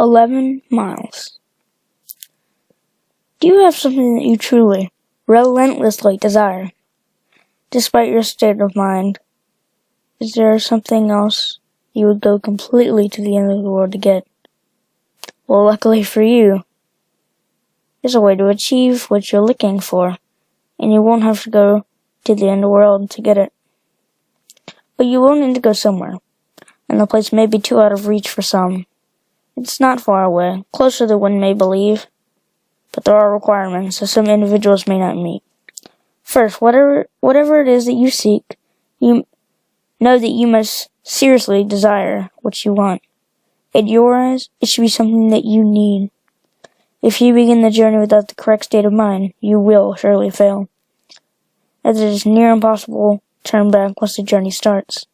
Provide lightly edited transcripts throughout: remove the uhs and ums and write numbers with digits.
11 miles. Do you have something that you truly, relentlessly desire? Despite your state of mind, is there something else you would go completely to the end of the world to get? Well, luckily for you, there's a way to achieve what you're looking for, and you won't have to go to the end of the world to get it. But you will need to go somewhere, and the place may be too out of reach for some. It's not far away, closer than one may believe, but there are requirements that some individuals may not meet. First, whatever it is that you seek, you know that you must seriously desire what you want. In your eyes, it should be something that you need. If you begin the journey without the correct state of mind, you will surely fail, as it is near impossible to turn back once the journey starts.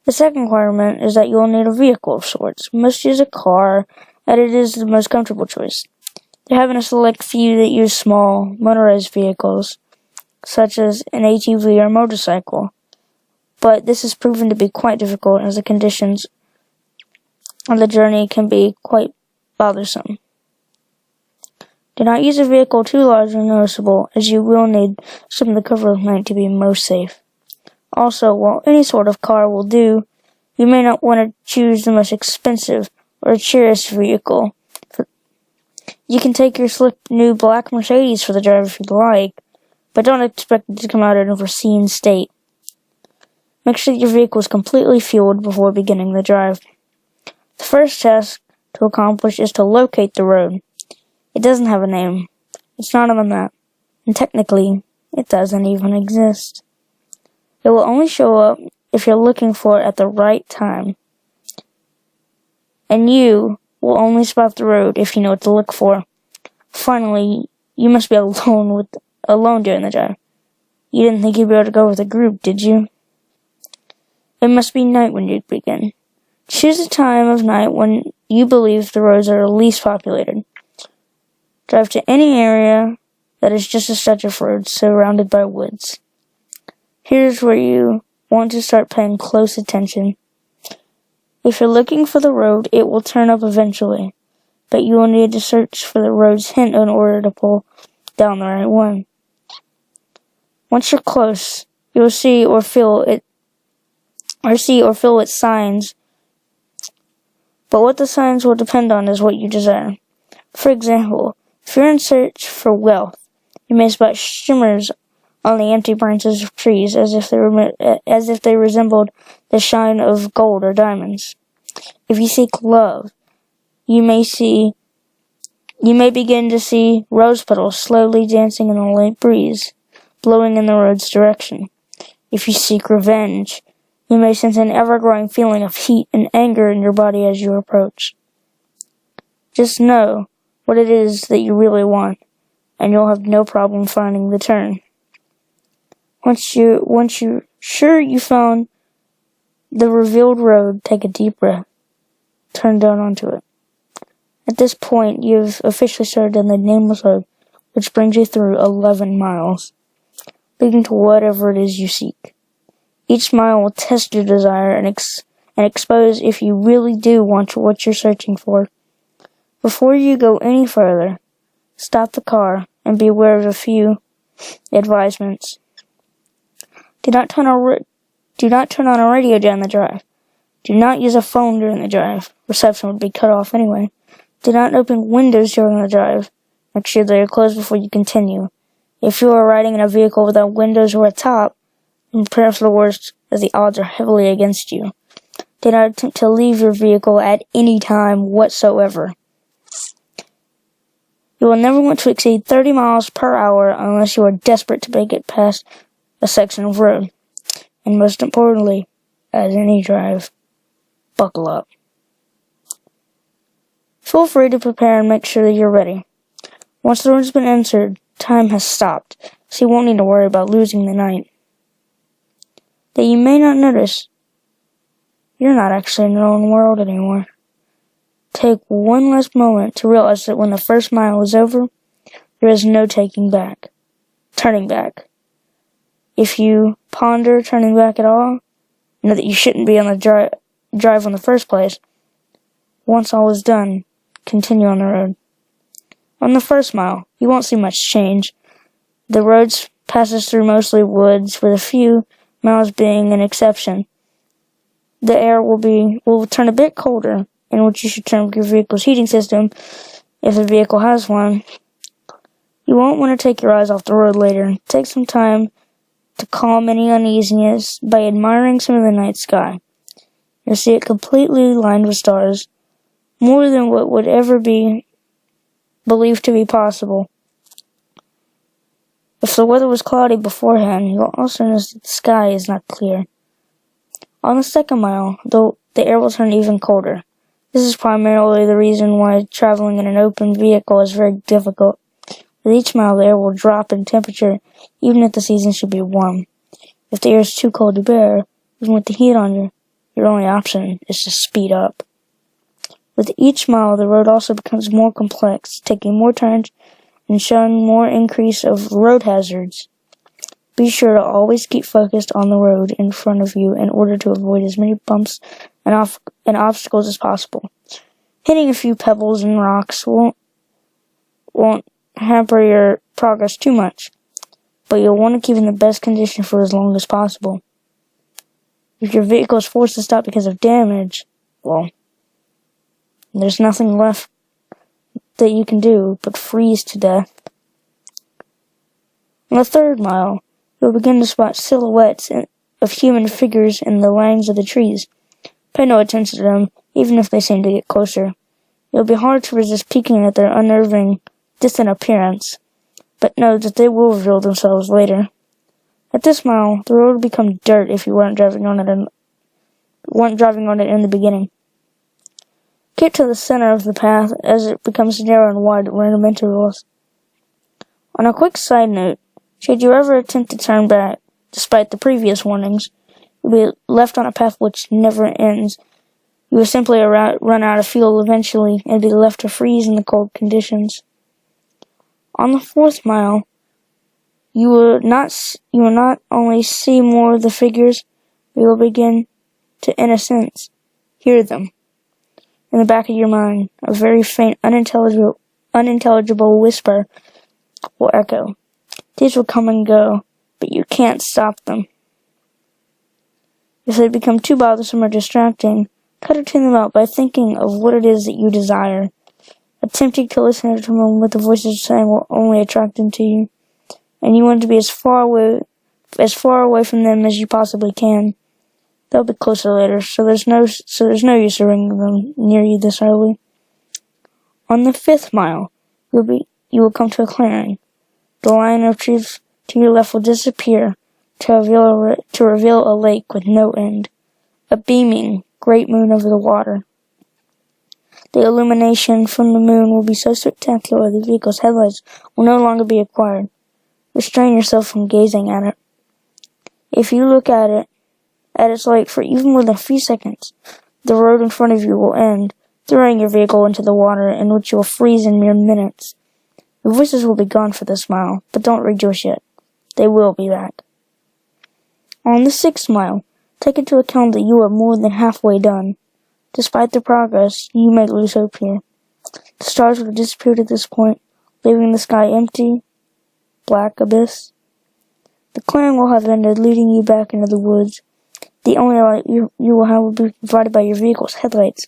The second requirement is that you will need a vehicle of sorts. Most use a car, as it is the most comfortable choice. There have been a select few that use small, motorized vehicles, such as an ATV or motorcycle, but this has proven to be quite difficult as the conditions on the journey can be quite bothersome. Do not use a vehicle too large or noticeable, as you will need some of the cover of night to be most safe. Also, while any sort of car will do, you may not want to choose the most expensive or cheapest vehicle. You can take your slick new black Mercedes for the drive if you'd like, but don't expect it to come out in a pristine state. Make sure that your vehicle is completely fueled before beginning the drive. The first task to accomplish is to locate the road. It doesn't have a name. It's not on the map, and technically, it doesn't even exist. It will only show up if you're looking for it at the right time, and you will only spot the road if you know what to look for. Finally, you must be alone during the drive. You didn't think you'd be able to go with a group, did you? It must be night when you begin. Choose a time of night when you believe the roads are least populated. Drive to any area that is just a stretch of road surrounded by woods. Here's where you want to start paying close attention. If you're looking for the road, it will turn up eventually, but you will need to search for the road's hint in order to pull down the right one. Once you're close, you will see or feel its signs, but what the signs will depend on is what you desire. For example, if you're in search for wealth, you may spot shimmers on the empty branches of trees as if they resembled the shine of gold or diamonds. If you seek love, you may begin to see rose petals slowly dancing in the light breeze, blowing in the road's direction. If you seek revenge, you may sense an ever-growing feeling of heat and anger in your body as you approach. Just know what it is that you really want, and you'll have no problem finding the turn. Once you're sure you found the revealed road, take a deep breath. Turn down onto it. At this point, you've officially started on the nameless road, which brings you through 11 miles, leading to whatever it is you seek. Each mile will test your desire and expose if you really do want what you're searching for. Before you go any further, stop the car and be aware of a few advisements. Do not turn on a radio during the drive. Do not use a phone during the drive. Reception would be cut off anyway. Do not open windows during the drive. Make sure they are closed before you continue. If you are riding in a vehicle without windows or a top, then prepare for the worst, as the odds are heavily against you. Do not attempt to leave your vehicle at any time whatsoever. You will never want to exceed 30 miles per hour unless you are desperate to make it past a section of road. And most importantly, as any drive, buckle up. Feel free to prepare and make sure that you're ready. Once the road has been entered, time has stopped, so you won't need to worry about losing the night. That you may not notice, you're not actually in your own world anymore. Take one last moment to realize that when the first mile is over, there is no turning back. If you ponder turning back at all, know that you shouldn't be on the drive in the first place. Once all is done, continue on the road. On the first mile, you won't see much change. The road passes through mostly woods, with a few miles being an exception. The air will turn a bit colder, in which you should turn up your vehicle's heating system, if the vehicle has one. You won't want to take your eyes off the road later. Take some time to calm any uneasiness by admiring some of the night sky. You'll see it completely lined with stars, more than what would ever be believed to be possible. If the weather was cloudy beforehand, you'll also notice that the sky is not clear. On the second mile, the air will turn even colder. This is primarily the reason why traveling in an open vehicle is very difficult. With each mile, the air will drop in temperature, even if the season should be warm. If the air is too cold to bear, even with the heat on you, your only option is to speed up. With each mile, the road also becomes more complex, taking more turns and showing more increase of road hazards. Be sure to always keep focused on the road in front of you in order to avoid as many bumps and obstacles as possible. Hitting a few pebbles and rocks won't hamper your progress too much, but you'll want to keep in the best condition for as long as possible. If your vehicle is forced to stop because of damage, well, there's nothing left that you can do but freeze to death. On the third mile, you'll begin to spot silhouettes of human figures in the lines of the trees. Pay no attention to them, even if they seem to get closer. It'll be hard to resist peeking at their unnerving, distant appearance, but know that they will reveal themselves later. At this mile, the road will become dirt if you weren't driving on it in the beginning. Keep to the center of the path as it becomes narrow and wide at random intervals. On a quick side note, should you ever attempt to turn back, despite the previous warnings, you'll be left on a path which never ends. You will simply run out of fuel eventually and be left to freeze in the cold conditions. On the fourth mile, you will not only see more of the figures, but you will begin to, in a sense, hear them. In the back of your mind, a very faint, unintelligible whisper will echo. These will come and go, but you can't stop them. If they become too bothersome or distracting, cut or tune them out by thinking of what it is that you desire. Attempting to listen to what the voices are saying will only attract them to you, and you want to be as far away from them as you possibly can. They'll be closer later, so there's no use bringing them near you this early. On the fifth mile, you will come to a clearing. The line of trees to your left will disappear to reveal a lake with no end, a beaming great moon over the water. The illumination from the moon will be so spectacular the vehicle's headlights will no longer be required. Restrain yourself from gazing at it. If you look at its light for even more than a few seconds, the road in front of you will end, throwing your vehicle into the water, in which you will freeze in mere minutes. The voices will be gone for this mile, but don't rejoice yet. They will be back. On the sixth mile, take into account that you are more than halfway done. Despite the progress, you may lose hope here. The stars will have disappeared at this point, leaving the sky empty, black abyss. The clearing will have ended, leading you back into the woods. The only light you will have will be provided by your vehicle's headlights,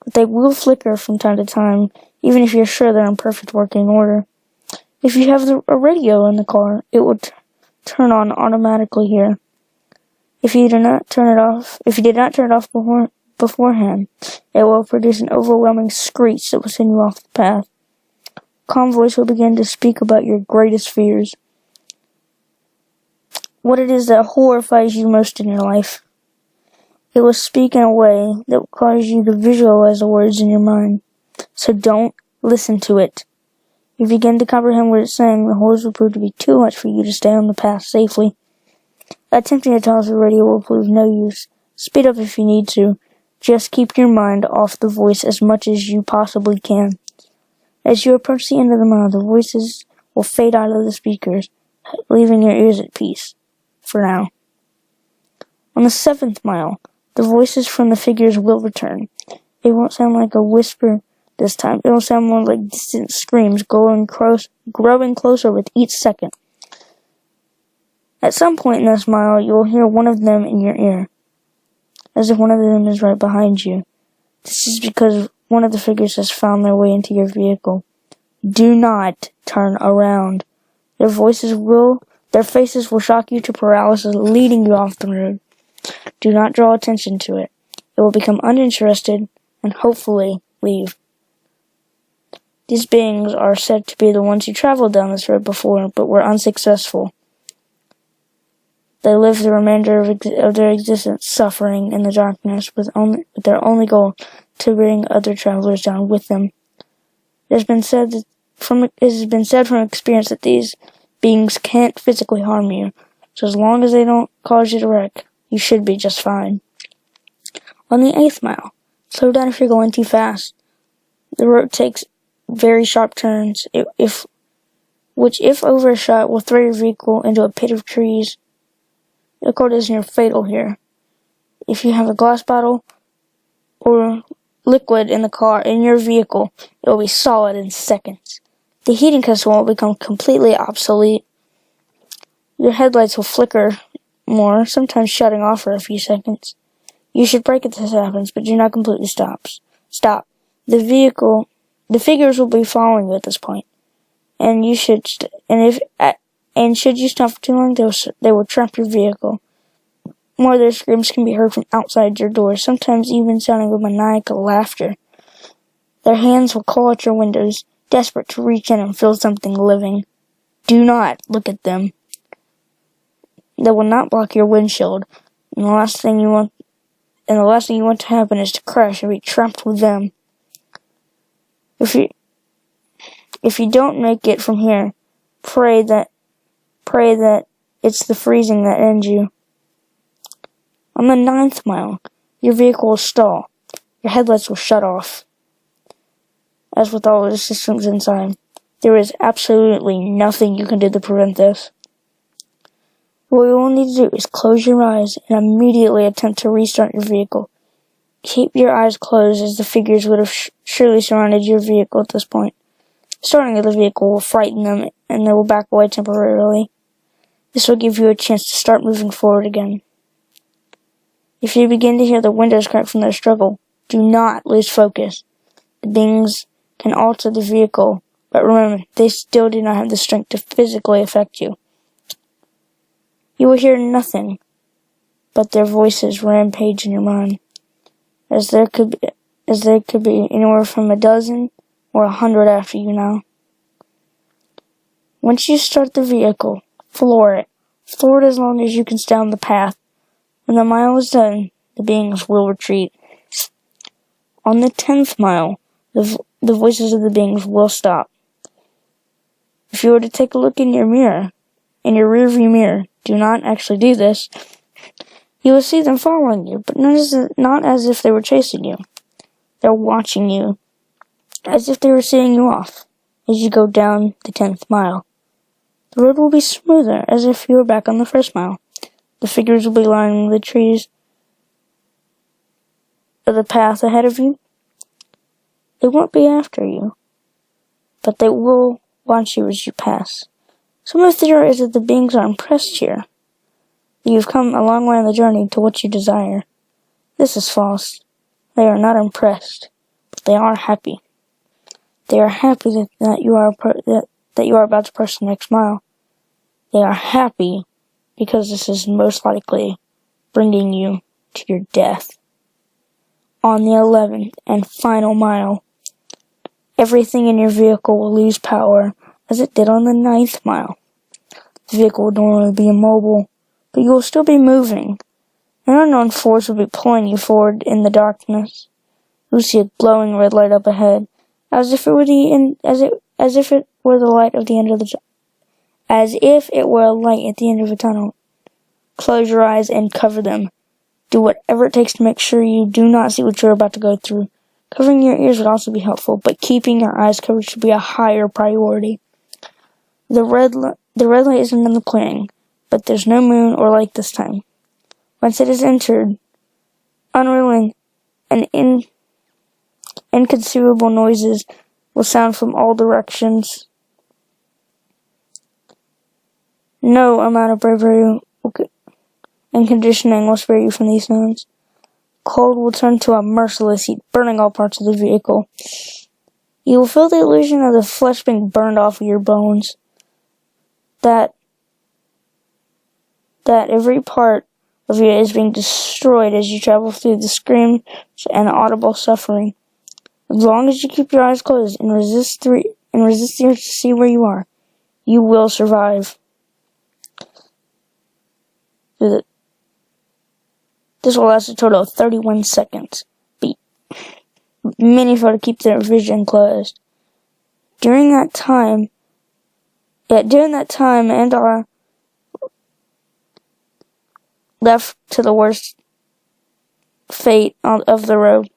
but they will flicker from time to time, even if you're sure they're in perfect working order. If you have a radio in the car, it will turn on automatically here. If you did not turn it off beforehand, it will produce an overwhelming screech that will send you off the path. A calm voice will begin to speak about your greatest fears. What it is that horrifies you most in your life. It will speak in a way that will cause you to visualize the words in your mind. So don't listen to it. If you begin to comprehend what it's saying, the horrors will prove to be too much for you to stay on the path safely. Attempting to turn off the radio will prove no use. Speed up if you need to. Just keep your mind off the voice as much as you possibly can. As you approach the end of the mile, the voices will fade out of the speakers, leaving your ears at peace. For now. On the seventh mile, the voices from the figures will return. They won't sound like a whisper, This time, it'll sound more like distant screams growing closer with each second. At some point in this mile, you will hear one of them in your ear, as if one of them is right behind you. This is because one of the figures has found their way into your vehicle. Do not turn around. Their faces will shock you to paralysis, leading you off the road. Do not draw attention to it. It will become uninterested and hopefully leave. These beings are said to be the ones who traveled down this road before, but were unsuccessful. They live the remainder of their existence suffering in the darkness with their only goal to bring other travelers down with them. It has been said from experience that these beings can't physically harm you, so as long as they don't cause you to wreck, you should be just fine. On the 8th mile, slow down if you're going too fast. The road takes very sharp turns, which if overshot will throw your vehicle into a pit of trees. The cold is near fatal here. If you have a glass bottle or liquid in your vehicle, it will be solid in seconds. The heating system will become completely obsolete. Your headlights will flicker more, sometimes shutting off for a few seconds. You should brake if this happens, but do not completely stop. The figures will be following you at this point, and should you stop for too long, they will trap your vehicle. More of their screams can be heard from outside your door, sometimes even sounding with maniacal laughter. Their hands will claw at your windows, desperate to reach in and feel something living. Do not look at them. They will not block your windshield, and the last thing you want to happen is to crash and be trapped with them. If you don't make it from here, pray that it's the freezing that ends you. On the 9th mile, your vehicle will stall. Your headlights will shut off. As with all of the systems inside, there is absolutely nothing you can do to prevent this. What you will need to do is close your eyes and immediately attempt to restart your vehicle. Keep your eyes closed, as the figures would have surely surrounded your vehicle at this point. Starting of the vehicle will frighten them, and they will back away temporarily. This will give you a chance to start moving forward again. If you begin to hear the windows crack from their struggle, do not lose focus. The beings can alter the vehicle, but remember, they still do not have the strength to physically affect you. You will hear nothing but their voices rampage in your mind, as there could be anywhere from 12 or 100 after you now. Once you start the vehicle, floor it as long as you can stay on the path. When the mile is done, the beings will retreat. On the 10th mile, the voices of the beings will stop. If you were to take a look in your rearview mirror, do not actually do this, you will see them following you, but not as if they were chasing you. They're watching you, as if they were seeing you off, as you go down the 10th mile. The road will be smoother, as if you were back on the 1st mile. The figures will be lining the trees of the path ahead of you. They won't be after you, but they will watch you as you pass. Some of the theory is that the beings are impressed here. You've come a long way on the journey to what you desire. This is false. They are not impressed, but they are happy. They are happy that you are about to cross the next mile. They are happy because this is most likely bringing you to your death. On the 11th and final mile, everything in your vehicle will lose power as it did on the 9th mile. The vehicle will normally be immobile, but you will still be moving. An unknown force will be pulling you forward in the darkness. You will see a glowing red light up ahead, as if it were a light at the end of a tunnel. Close your eyes and cover them. Do whatever it takes to make sure you do not see what you're about to go through. Covering your ears would also be helpful, but keeping your eyes covered should be a higher priority. The red light isn't in the clearing, but there's no moon or light this time. Once it is entered, unrolling an Inconceivable noises will sound from all directions. No amount of bravery and conditioning will spare you from these sounds. Cold will turn to a merciless heat, burning all parts of the vehicle. You will feel the illusion of the flesh being burned off of your bones. That every part of you is being destroyed as you travel through the screams and audible suffering. As long as you keep your eyes closed and resist the urge to see where you are, you will survive. This will last a total of 31 seconds. Many fail to keep their vision closed. During that time, and are left to the worst fate of the road.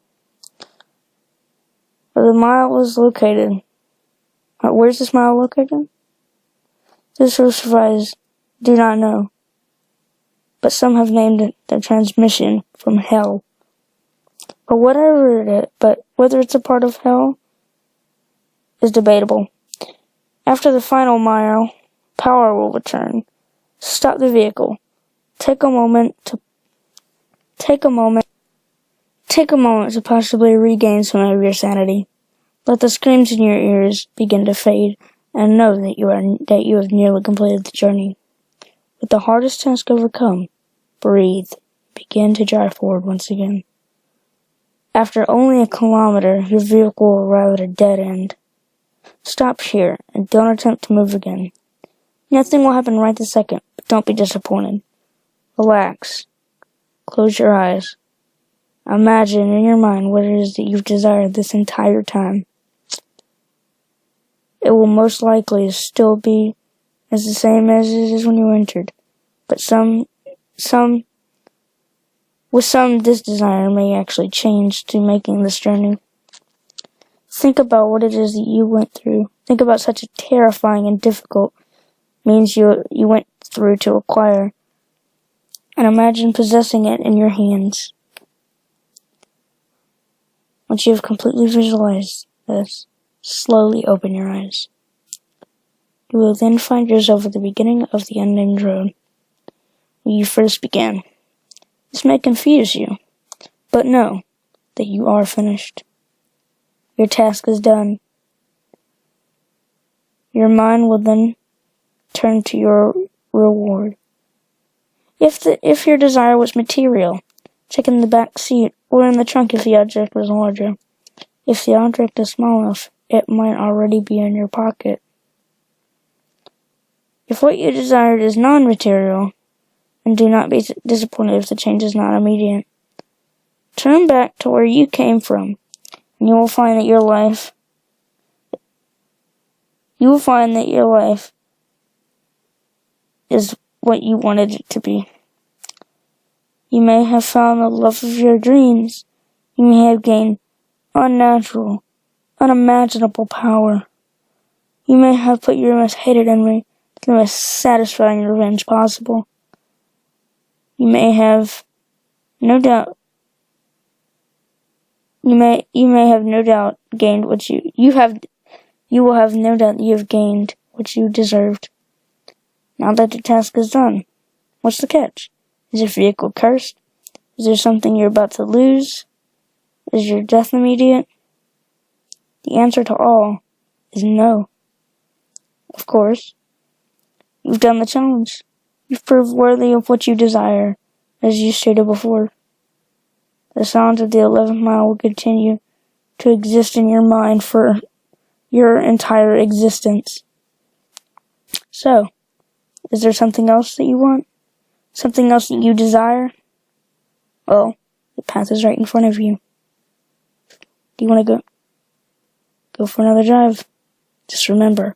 Where the mile is located. Where's this mile located? Those who survives do not know. But some have named it the transmission from hell. But whether it's a part of hell is debatable. After the final mile, power will return. Stop the vehicle. Take a moment to possibly regain some of your sanity. Let the screams in your ears begin to fade, and know that you have nearly completed the journey. With the hardest task overcome, breathe. Begin to drive forward once again. After only a kilometer, your vehicle will arrive at a dead end. Stop here and don't attempt to move again. Nothing will happen right this second, but don't be disappointed. Relax. Close your eyes. Imagine in your mind what it is that you've desired this entire time. It will most likely still be as the same as it is when you entered, but this desire may actually change to making this journey. Think about what it is that you went through. Think about such a terrifying and difficult means you went through to acquire, and imagine possessing it in your hands. Once you have completely visualized this, slowly open your eyes. You will then find yourself at the beginning of the unnamed road, where you first began. This may confuse you, but know that you are finished. Your task is done. Your mind will then turn to your reward. If your desire was material, check in the back seat or in the trunk if the object was larger. If the object is small enough, it might already be in your pocket. If what you desired is non-material, and do not be disappointed if the change is not immediate, turn back to where you came from, and you will find that your life is what you wanted it to be. You may have found the love of your dreams. You may have gained unnatural, unimaginable power. You may have put your most hated enemy to the most satisfying revenge possible. You may have no doubt gained what you will have no doubt that you have gained what you deserved. Now that the task is done, what's the catch? Is your vehicle cursed? Is there something you're about to lose? Is your death immediate? The answer to all is no. Of course, you've done the challenge. You've proved worthy of what you desire, as you stated before. The sounds of the 11th mile will continue to exist in your mind for your entire existence. So, is there something else that you want? Something else that you desire? Well, the path is right in front of you. Do you want to go for another drive? Just remember,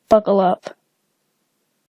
buckle up.